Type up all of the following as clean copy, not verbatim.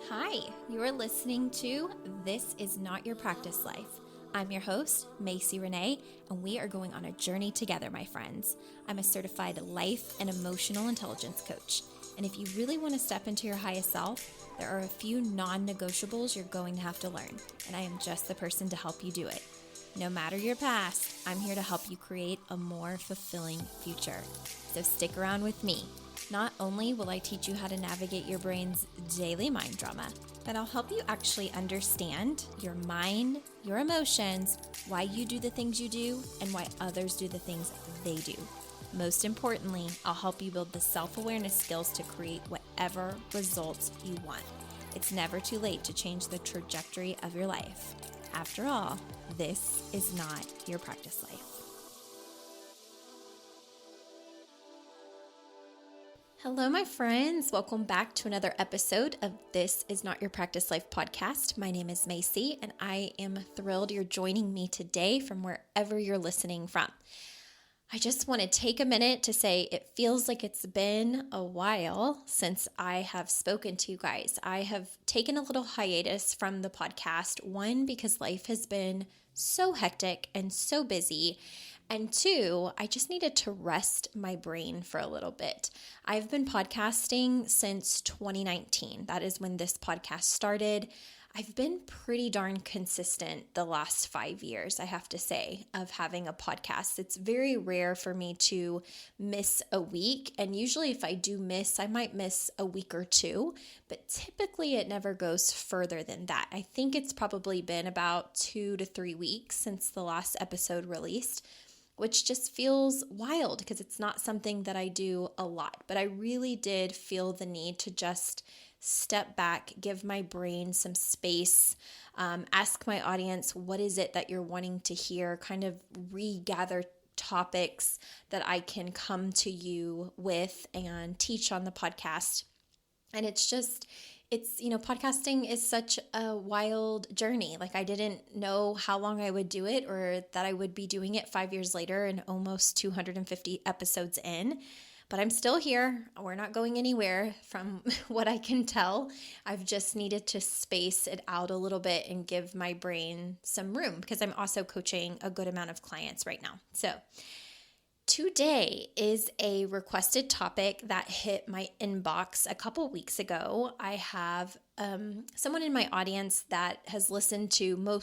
Hi, you're listening to This Is Not Your Practice Life. I'm your host, Macy Renee, and we are going on a journey together, my friends. I'm a certified life and emotional intelligence coach. And if you really want to step into your highest self, there are a few non-negotiables you're going to have to learn, and I am just the person to help you do it. No matter your past, I'm here to help you create a more fulfilling future. So stick around with me. Not only will I teach you how to navigate your brain's daily mind drama, but I'll help you actually understand your mind, your emotions, why you do the things you do, and why others do the things they do. Most importantly, I'll help you build the self-awareness skills to create whatever results you want. It's never too late to change the trajectory of your life. After all, this is not your practice life. Hello, my friends. Welcome back to another episode of This Is Not Your Practice Life podcast. My name is Macy, and I am thrilled you're joining me today from wherever you're listening from. I just want to take a minute to say it feels like it's been a while since I have spoken to you guys. I have taken a little hiatus from the podcast, one, because life has been so hectic and so busy, and two, I just needed to rest my brain for a little bit. I've been podcasting since 2019. That is when this podcast started. I've been pretty darn consistent the last 5 years, I have to say, of having a podcast. It's very rare for me to miss a week. And usually if I do miss, I might miss a week or two, but typically it never goes further than that. I think it's probably been about 2 to 3 weeks since the last episode released, which just feels wild because it's not something that I do a lot. But I really did feel the need to just step back, give my brain some space, ask my audience, what is it that you're wanting to hear, kind of regather topics that I can come to you with and teach on the podcast. And podcasting is such a wild journey. Like, I didn't know how long I would do it or that I would be doing it 5 years later and almost 250 episodes in. But I'm still here. We're not going anywhere from what I can tell. I've just needed to space it out a little bit and give my brain some room because I'm also coaching a good amount of clients right now. So today is a requested topic that hit my inbox a couple weeks ago. I have someone in my audience that has listened to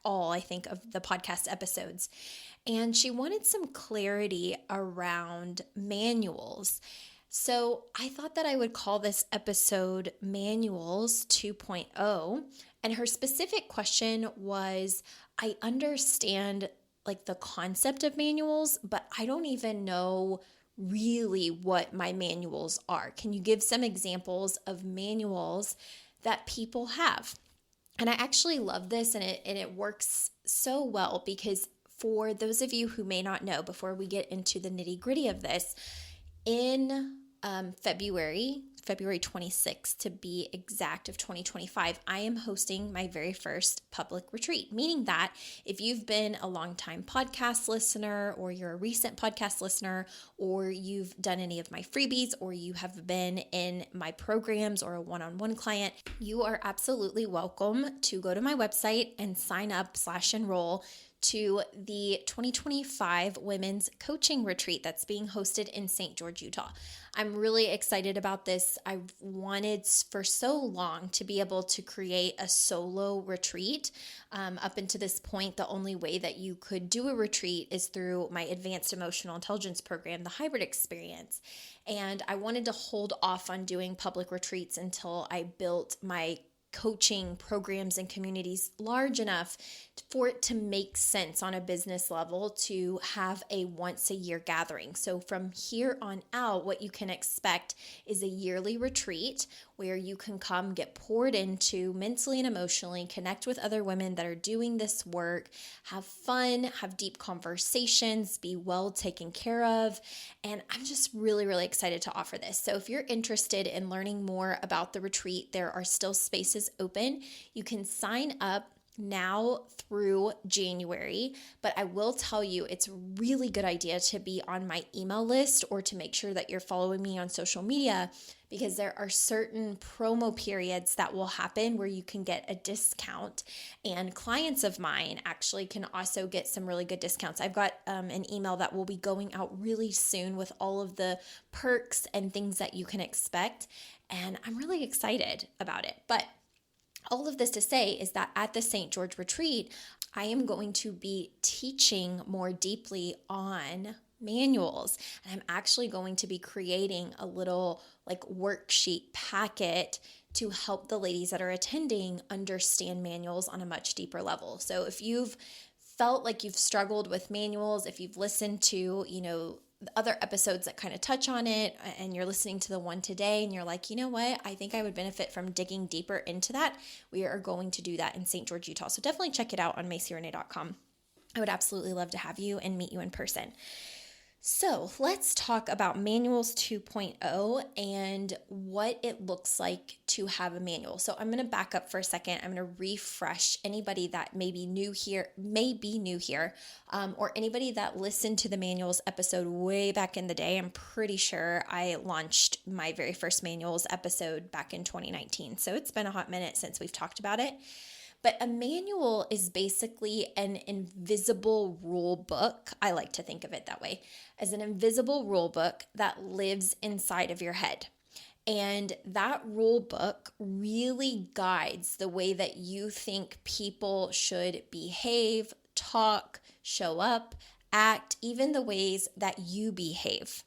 all, I think, of the podcast episodes. And she wanted some clarity around manuals. So I thought that I would call this episode Manuals 2.0. And her specific question was, I understand like the concept of manuals, but I don't even know really what my manuals are. Can you give some examples of manuals that people have? And I actually love this, and it works so well because for those of you who may not know, before we get into the nitty-gritty of this, in February 26th to be exact of 2025, I am hosting my very first public retreat, meaning that if you've been a longtime podcast listener or you're a recent podcast listener or you've done any of my freebies or you have been in my programs or a one-on-one client, you are absolutely welcome to go to my website and sign up/enroll to the 2025 Women's Coaching Retreat that's being hosted in St. George, Utah. I'm really excited about this. I've wanted for so long to be able to create a solo retreat. Up until this point, the only way that you could do a retreat is through my Advanced Emotional Intelligence program, the hybrid experience. And I wanted to hold off on doing public retreats until I built my coaching programs and communities large enough for it to make sense on a business level to have a once a year gathering. So from here on out, what you can expect is a yearly retreat where you can come get poured into mentally and emotionally, connect with other women that are doing this work, have fun, have deep conversations, be well taken care of. And I'm just really, really excited to offer this. So if you're interested in learning more about the retreat, there are still spaces open. You can sign up now through January, but I will tell you it's a really good idea to be on my email list or to make sure that you're following me on social media, because there are certain promo periods that will happen where you can get a discount, and clients of mine actually can also get some really good discounts. I've got an email that will be going out really soon with all of the perks and things that you can expect, and I'm really excited about it. But all of this to say is that at the St. George retreat, I am going to be teaching more deeply on manuals. And I'm actually going to be creating a little like worksheet packet to help the ladies that are attending understand manuals on a much deeper level. So if you've felt like you've struggled with manuals, if you've listened to, other episodes that kind of touch on it, and you're listening to the one today and you're like, you know what, I think I would benefit from digging deeper into that, we are going to do that in St. George, Utah. So definitely check it out on MacyRenee.com. I would absolutely love to have you and meet you in person. So let's talk about Manuals 2.0 and what it looks like to have a manual. So I'm going to back up for a second. I'm going to refresh anybody that may be new here, or anybody that listened to the manuals episode way back in the day. I'm pretty sure I launched my very first manuals episode back in 2019. So it's been a hot minute since we've talked about it. But a manual is basically an invisible rule book. I like to think of it that way, as an invisible rule book that lives inside of your head. And that rule book really guides the way that you think people should behave, talk, show up, act, even the ways that you behave.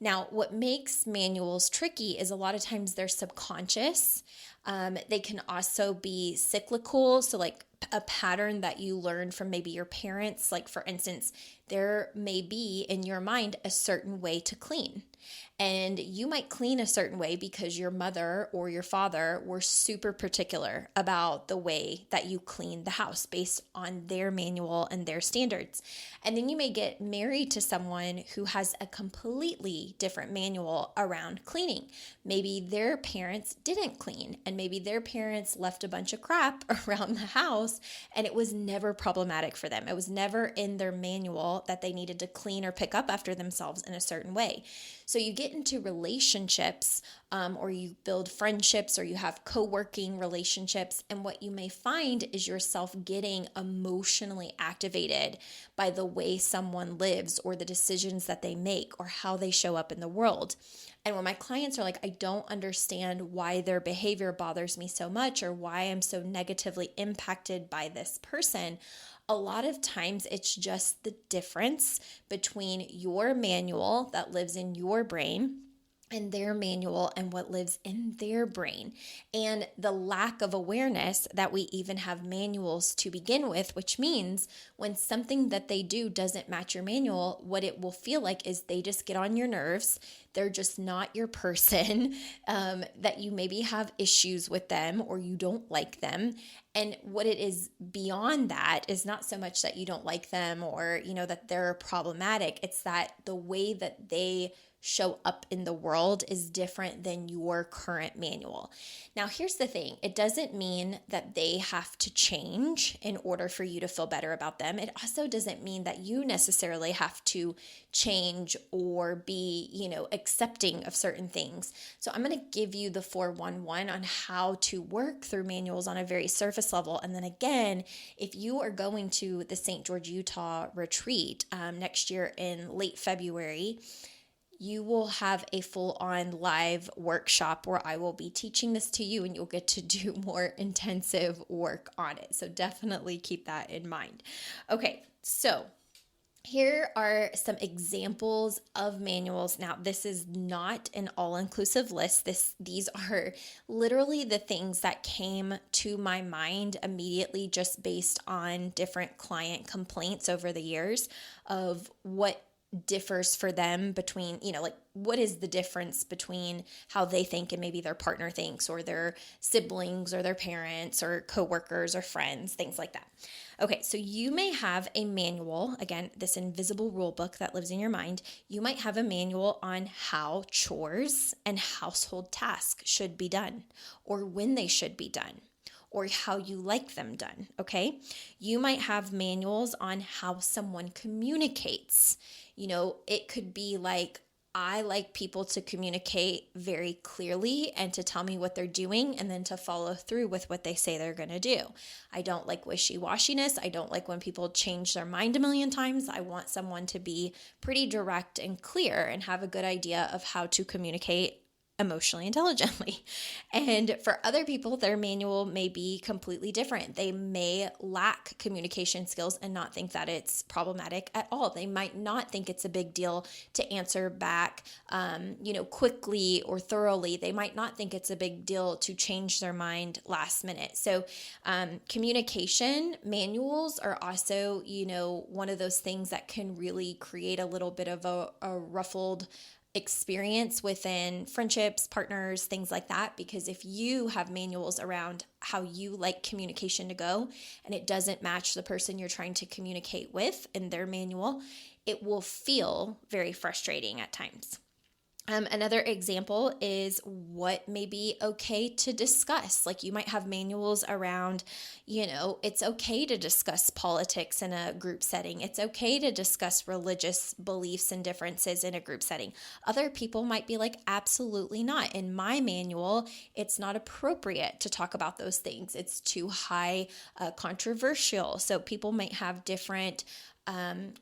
Now, what makes manuals tricky is a lot of times they're subconscious. They can also be cyclical. So like a pattern that you learned from maybe your parents, like for instance, there may be in your mind a certain way to clean. And you might clean a certain way because your mother or your father were super particular about the way that you clean the house based on their manual and their standards. And then you may get married to someone who has a completely different manual around cleaning. Maybe their parents didn't clean, and maybe their parents left a bunch of crap around the house, and it was never problematic for them. It was never in their manual that they needed to clean or pick up after themselves in a certain way. So you get into relationships, or you build friendships, or you have co-working relationships, and what you may find is yourself getting emotionally activated by the way someone lives or the decisions that they make or how they show up in the world. And when my clients are like, I don't understand why their behavior bothers me so much or why I'm so negatively impacted by this person, a lot of times it's just the difference between your manual that lives in your brain and their manual and what lives in their brain, and the lack of awareness that we even have manuals to begin with, which means when something that they do doesn't match your manual, what it will feel like is they just get on your nerves. They're just not your person, that you maybe have issues with them or you don't like them. And what it is beyond that is not so much that you don't like them or, that they're problematic. It's that the way that they show up in the world is different than your current manual. Now, here's the thing. It doesn't mean that they have to change in order for you to feel better about them. It also doesn't mean that you necessarily have to change or be, accepting of certain things. So I'm going to give you the 411 on how to work through manuals on a very surface level. And then again, if you are going to the St. George, Utah retreat next year in late February, you will have a full-on live workshop where I will be teaching this to you, and you'll get to do more intensive work on it. So definitely keep that in mind. Okay, so here are some examples of manuals. Now, this is not an all-inclusive list. These are literally the things that came to my mind immediately just based on different client complaints over the years of what differs for them between, what is the difference between how they think and maybe their partner thinks, or their siblings or their parents or coworkers or friends, things like that. Okay, so you may have a manual, again, this invisible rule book that lives in your mind. You might have a manual on how chores and household tasks should be done, or when they should be done, or how you like them done, okay? You might have manuals on how someone communicates. It could be like, I like people to communicate very clearly and to tell me what they're doing and then to follow through with what they say they're going to do. I don't like wishy-washiness. I don't like when people change their mind a million times. I want someone to be pretty direct and clear and have a good idea of how to communicate emotionally intelligently. And for other people, their manual may be completely different. They may lack communication skills and not think that it's problematic at all. They might not think it's a big deal to answer back, quickly or thoroughly. They might not think it's a big deal to change their mind last minute. So communication manuals are also, one of those things that can really create a little bit of a ruffled experience within friendships, partners, things like that. Because if you have manuals around how you like communication to go and it doesn't match the person you're trying to communicate with in their manual, it will feel very frustrating at times. Another example is what may be okay to discuss. Like you might have manuals around, it's okay to discuss politics in a group setting. It's okay to discuss religious beliefs and differences in a group setting. Other people might be like, absolutely not. In my manual, it's not appropriate to talk about those things. It's too high controversial. So people might have different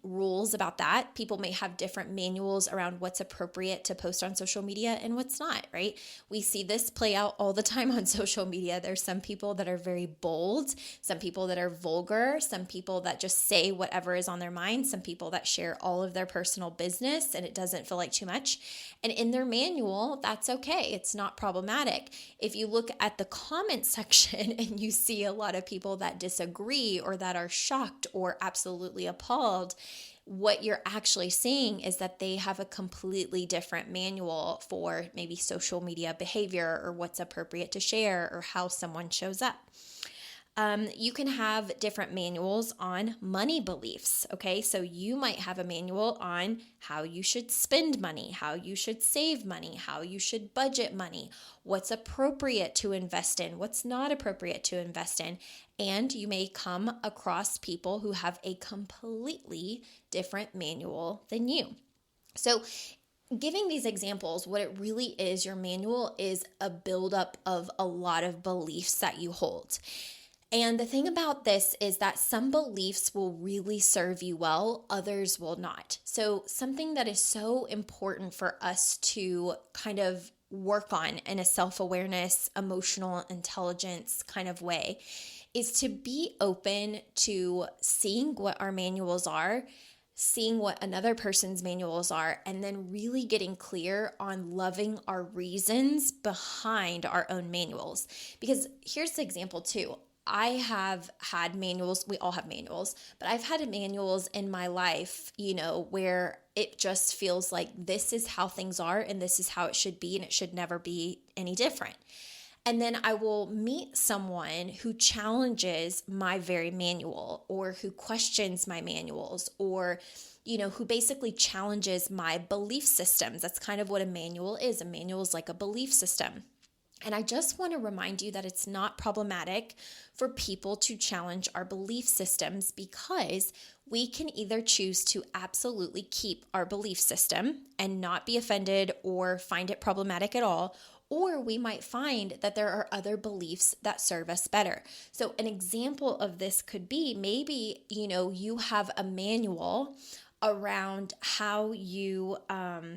rules about that. People may have different manuals around what's appropriate to post on social media and what's not, right? We see this play out all the time on social media. There's some people that are very bold, some people that are vulgar, some people that just say whatever is on their mind, some people that share all of their personal business and it doesn't feel like too much. And in their manual, that's okay. It's not problematic. If you look at the comment section and you see a lot of people that disagree or that are shocked or absolutely appalled, what you're actually seeing is that they have a completely different manual for maybe social media behavior or what's appropriate to share or how someone shows up. You can have different manuals on money beliefs, okay? So you might have a manual on how you should spend money, how you should save money, how you should budget money, what's appropriate to invest in, what's not appropriate to invest in. And you may come across people who have a completely different manual than you. So giving these examples, what it really is, your manual is a buildup of a lot of beliefs that you hold. And the thing about this is that some beliefs will really serve you well, others will not. So something that is so important for us to kind of work on in a self-awareness, emotional intelligence kind of way is to be open to seeing what our manuals are, seeing what another person's manuals are, and then really getting clear on loving our reasons behind our own manuals. Because here's the example too. I have had manuals, we all have manuals, but I've had manuals in my life, where it just feels like this is how things are and this is how it should be and it should never be any different. And then I will meet someone who challenges my very manual or who questions my manuals or, who basically challenges my belief systems. That's kind of what a manual is. A manual is like a belief system. And I just want to remind you that it's not problematic for people to challenge our belief systems because we can either choose to absolutely keep our belief system and not be offended or find it problematic at all, or we might find that there are other beliefs that serve us better. So an example of this could be maybe, you have a manual around how you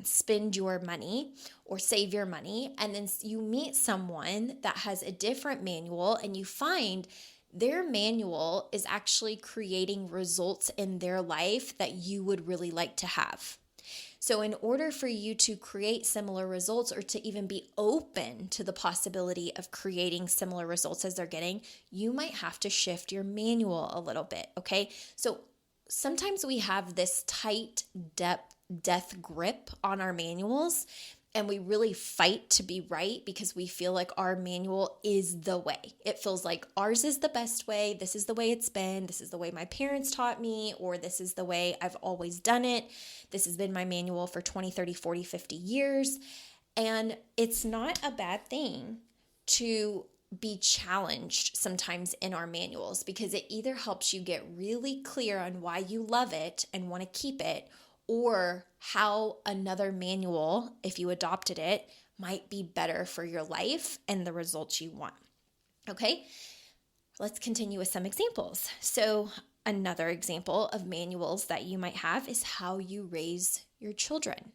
spend your money or save your money, and then you meet someone that has a different manual and you find their manual is actually creating results in their life that you would really like to have. So in order for you to create similar results or to even be open to the possibility of creating similar results as they're getting, you might have to shift your manual a little bit, okay? So sometimes we have this tight death grip on our manuals and we really fight to be right because we feel like our manual is the way. It feels like ours is the best way. This is the way it's been. This is the way my parents taught me, or this is the way I've always done it. This has been my manual for 20, 30, 40, 50 years. And it's not a bad thing to be challenged sometimes in our manuals, because it either helps you get really clear on why you love it and want to keep it, or how another manual, if you adopted it, might be better for your life and the results you want. Okay, let's continue with some examples. So another example of manuals that you might have is how you raise your children.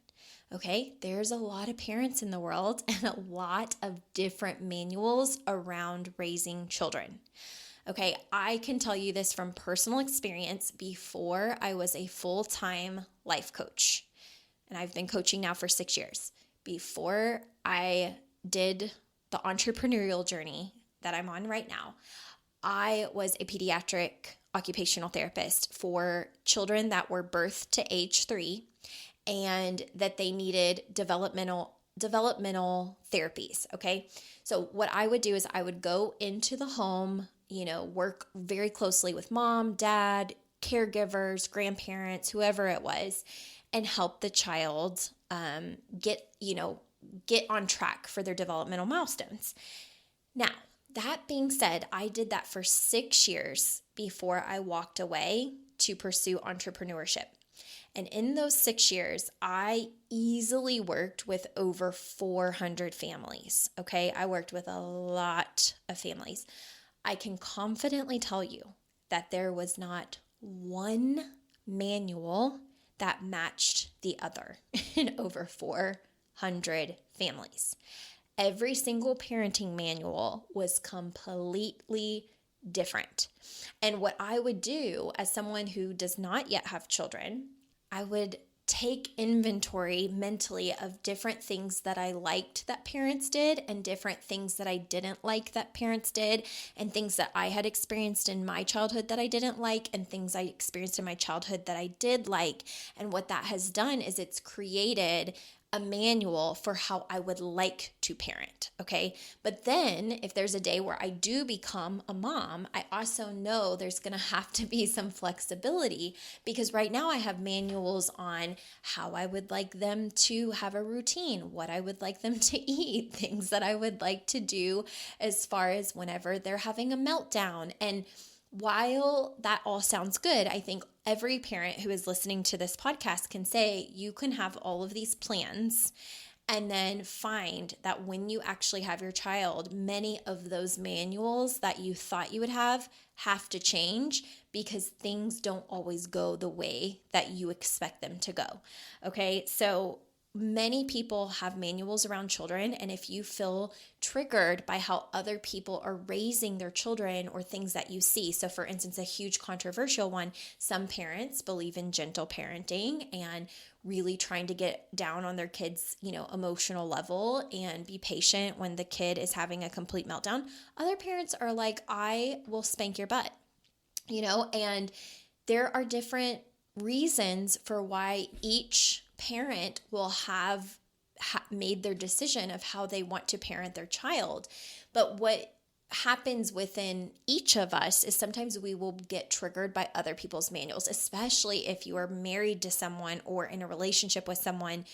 Okay, there's a lot of parents in the world and a lot of different manuals around raising children. Okay, I can tell you this from personal experience before I was a full-time life coach. And I've been coaching now for 6 years. Before I did the entrepreneurial journey that I'm on right now, I was a pediatric occupational therapist for children that were birthed to age 3 and that they needed developmental therapies, okay? So what I would do is I would go into the home, work very closely with mom, dad, caregivers, grandparents, whoever it was, and help the child get on track for their developmental milestones. Now, that being said, I did that for 6 years before I walked away to pursue entrepreneurship. And in those 6 years, I easily worked with over 400 families, okay? I worked with a lot of families. I can confidently tell you that there was not one manual that matched the other in over 400 families. Every single parenting manual was completely different. And what I would do as someone who does not yet have children, I would take inventory mentally of different things that I liked that parents did and different things that I didn't like that parents did, and things that I had experienced in my childhood that I didn't like and things I experienced in my childhood that I did like. And what that has done is it's created a manual for how I would like to parent, okay? But then if there's a day where I do become a mom, I also know there's gonna have to be some flexibility, because right now I have manuals on how I would like them to have a routine, what I would like them to eat, things that I would like to do as far as whenever they're having a meltdown. And while that all sounds good, I think every parent who is listening to this podcast can say you can have all of these plans and then find that when you actually have your child, many of those manuals that you thought you would have to change because things don't always go the way that you expect them to go. Okay, so many people have manuals around children, and if you feel triggered by how other people are raising their children or things that you see, so for instance, a huge controversial one, some parents believe in gentle parenting and really trying to get down on their kids' emotional level and be patient when the kid is having a complete meltdown. Other parents are like, I will spank your butt, and there are different reasons for why each parent will have made their decision of how they want to parent their child. But what happens within each of us is sometimes we will get triggered by other people's manuals, especially if you are married to someone or in a relationship with someone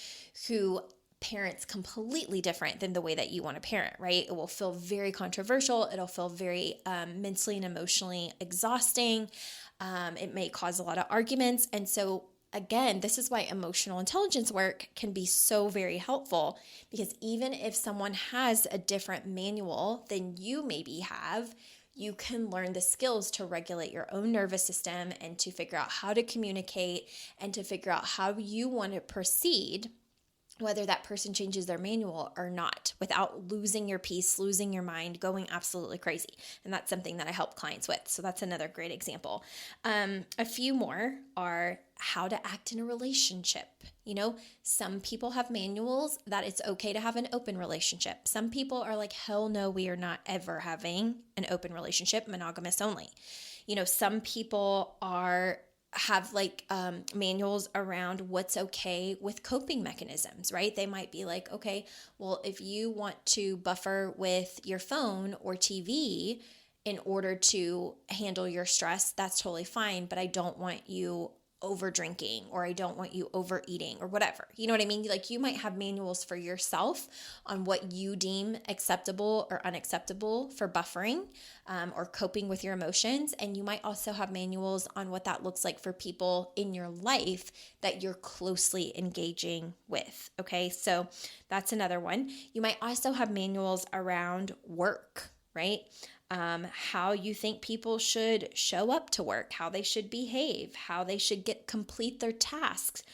who parents completely different than the way that you want to parent, right? It will feel very controversial. It'll feel very mentally and emotionally exhausting. It may cause a lot of arguments. And so again, this is why emotional intelligence work can be so very helpful, because even if someone has a different manual than you maybe have, you can learn the skills to regulate your own nervous system and to figure out how to communicate and to figure out how you want to proceed, whether that person changes their manual or not, without losing your peace, losing your mind, going absolutely crazy. And that's something that I help clients with. So that's another great example. A few more are how to act in a relationship. Some people have manuals that it's okay to have an open relationship. Some people are like, hell no, we are not ever having an open relationship, monogamous only. Some people have manuals around what's okay with coping mechanisms, right? They might be like, okay, well, if you want to buffer with your phone or TV in order to handle your stress, that's totally fine, but I don't want you over drinking, or I don't want you overeating, or whatever. You know what I mean? Like, you might have manuals for yourself on what you deem acceptable or unacceptable for buffering or coping with your emotions. And you might also have manuals on what that looks like for people in your life that you're closely engaging with. Okay, so that's another one. You might also have manuals around work, right? How you think people should show up to work, how they should behave, how they should complete their tasks,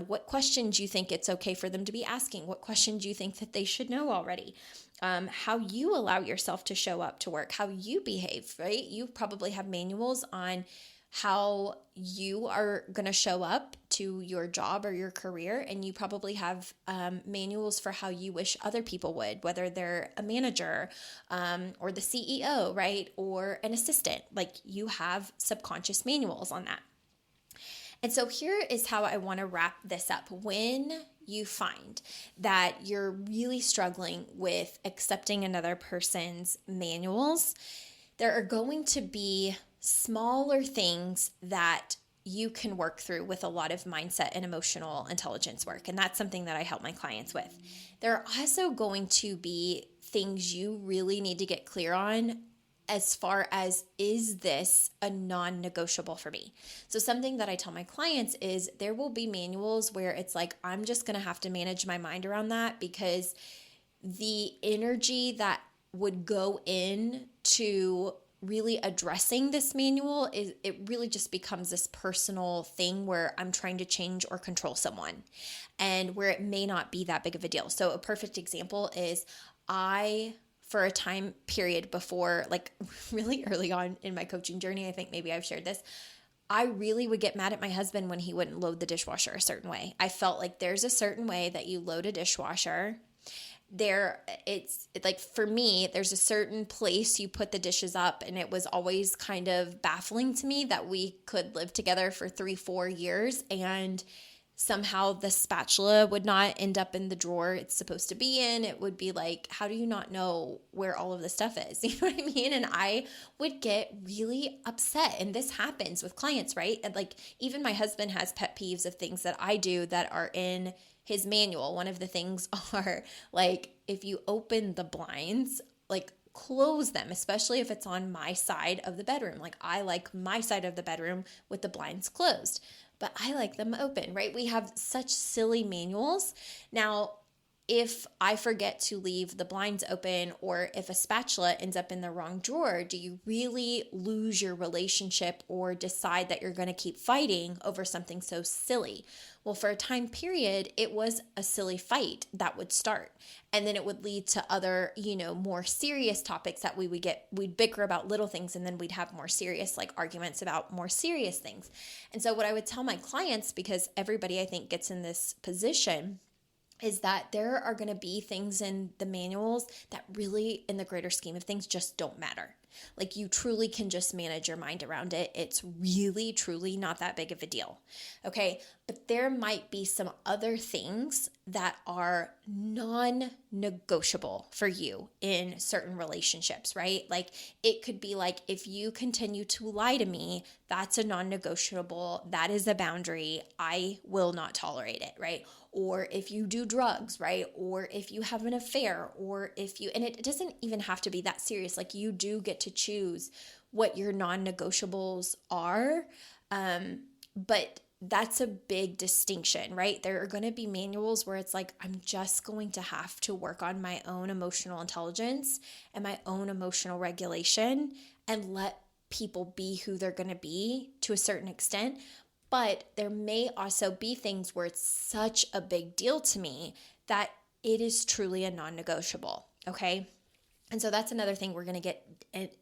what questions you think it's okay for them to be asking, what questions you think that they should know already, how you allow yourself to show up to work, how you behave, right? You probably have manuals on how you are going to show up to your job or your career. And you probably have manuals for how you wish other people would, whether they're a manager or the CEO, right? Or an assistant. Like, you have subconscious manuals on that. And so here is how I want to wrap this up. When you find that you're really struggling with accepting another person's manuals, there are going to be smaller things that you can work through with a lot of mindset and emotional intelligence work. And that's something that I help my clients with. There are also going to be things you really need to get clear on as far as, is this a non-negotiable for me? So something that I tell my clients is there will be manuals where it's like, I'm just going to have to manage my mind around that, because the energy that would go in to really addressing this manual is, it really just becomes this personal thing where I'm trying to change or control someone, and where it may not be that big of a deal. So a perfect example is, for a time period before, like really early on in my coaching journey, I think maybe I've shared this, I really would get mad at my husband when he wouldn't load the dishwasher a certain way. I felt like there's a certain way that you load a dishwasher. It's like, for me, there's a certain place you put the dishes up, and it was always kind of baffling to me that we could live together for 3-4 years and somehow the spatula would not end up in the drawer it's supposed to be in. It would be like, how do you not know where all of this stuff is? You know what I mean? And I would get really upset. And this happens with clients, right? And like, even my husband has pet peeves of things that I do that are in his manual. One of the things are like, if you open the blinds, like, close them, especially if it's on my side of the bedroom. Like, I like my side of the bedroom with the blinds closed, but I like them open, right? We have such silly manuals. Now, if I forget to leave the blinds open, or if a spatula ends up in the wrong drawer, do you really lose your relationship or decide that you're going to keep fighting over something so silly? Well, for a time period, it was a silly fight that would start. And then it would lead to other, more serious topics that we'd bicker about little things, and then we'd have more serious, like, arguments about more serious things. And so what I would tell my clients, because everybody I think gets in this position, is that there are going to be things in the manuals that really, in the greater scheme of things, just don't matter. Like, you truly can just manage your mind around it. It's really, truly not that big of a deal. Okay. But there might be some other things that are non-negotiable for you in certain relationships, right? Like, it could be like, if you continue to lie to me, that's a non-negotiable. That is a boundary. I will not tolerate it, right? Or if you do drugs, right? Or if you have an affair, and it doesn't even have to be that serious. Like, you do get to choose what your non-negotiables are. But that's a big distinction, right? There are going to be manuals where it's like, I'm just going to have to work on my own emotional intelligence and my own emotional regulation, and let people be who they're going to be to a certain extent. But there may also be things where it's such a big deal to me that it is truly a non-negotiable, okay? And so that's another thing we're going to get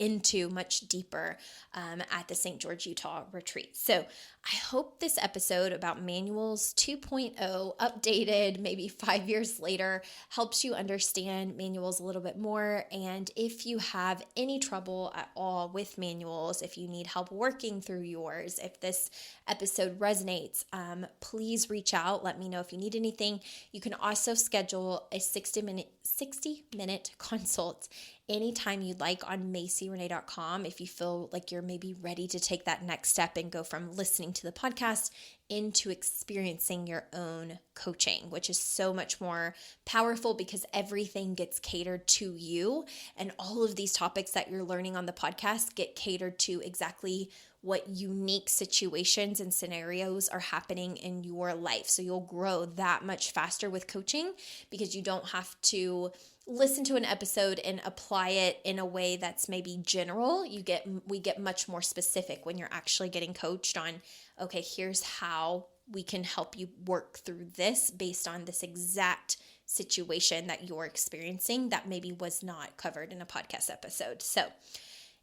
into much deeper at the St. George, Utah retreat. So I hope this episode about Manuals 2.0, updated maybe 5 years later, helps you understand manuals a little bit more. And if you have any trouble at all with manuals, if you need help working through yours, if this episode resonates, please reach out. Let me know if you need anything. You can also schedule a 60-minute consult anytime you'd like on MacyRenee.com if you feel like you're maybe ready to take that next step and go from listening to the podcast into experiencing your own coaching, which is so much more powerful because everything gets catered to you. And all of these topics that you're learning on the podcast get catered to exactly what unique situations and scenarios are happening in your life. So you'll grow that much faster with coaching because you don't have to listen to an episode and apply it in a way that's maybe general. We get much more specific when you're actually getting coached on, okay, here's how we can help you work through this based on this exact situation that you're experiencing that maybe was not covered in a podcast episode. So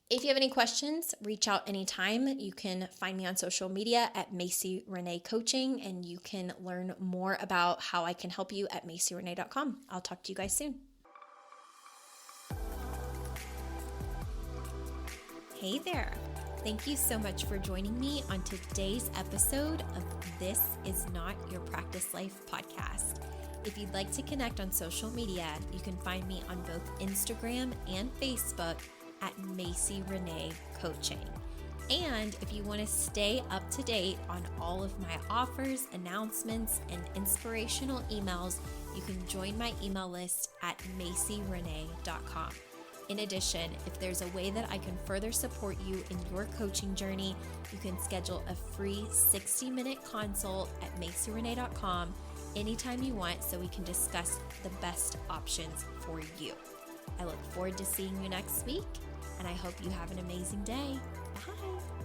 if you have any questions, reach out anytime. You can find me on social media at Macy Renee Coaching, and you can learn more about how I can help you at MacyRenee.com. I'll talk to you guys soon. Hey there. Thank you so much for joining me on today's episode of This Is Not Your Practice Life podcast. If you'd like to connect on social media, you can find me on both Instagram and Facebook at Macy Renee Coaching. And if you want to stay up to date on all of my offers, announcements, and inspirational emails, you can join my email list at MacyRenee.com. In addition, if there's a way that I can further support you in your coaching journey, you can schedule a free 60-minute consult at MacyRenee.com anytime you want so we can discuss the best options for you. I look forward to seeing you next week, and I hope you have an amazing day. Bye.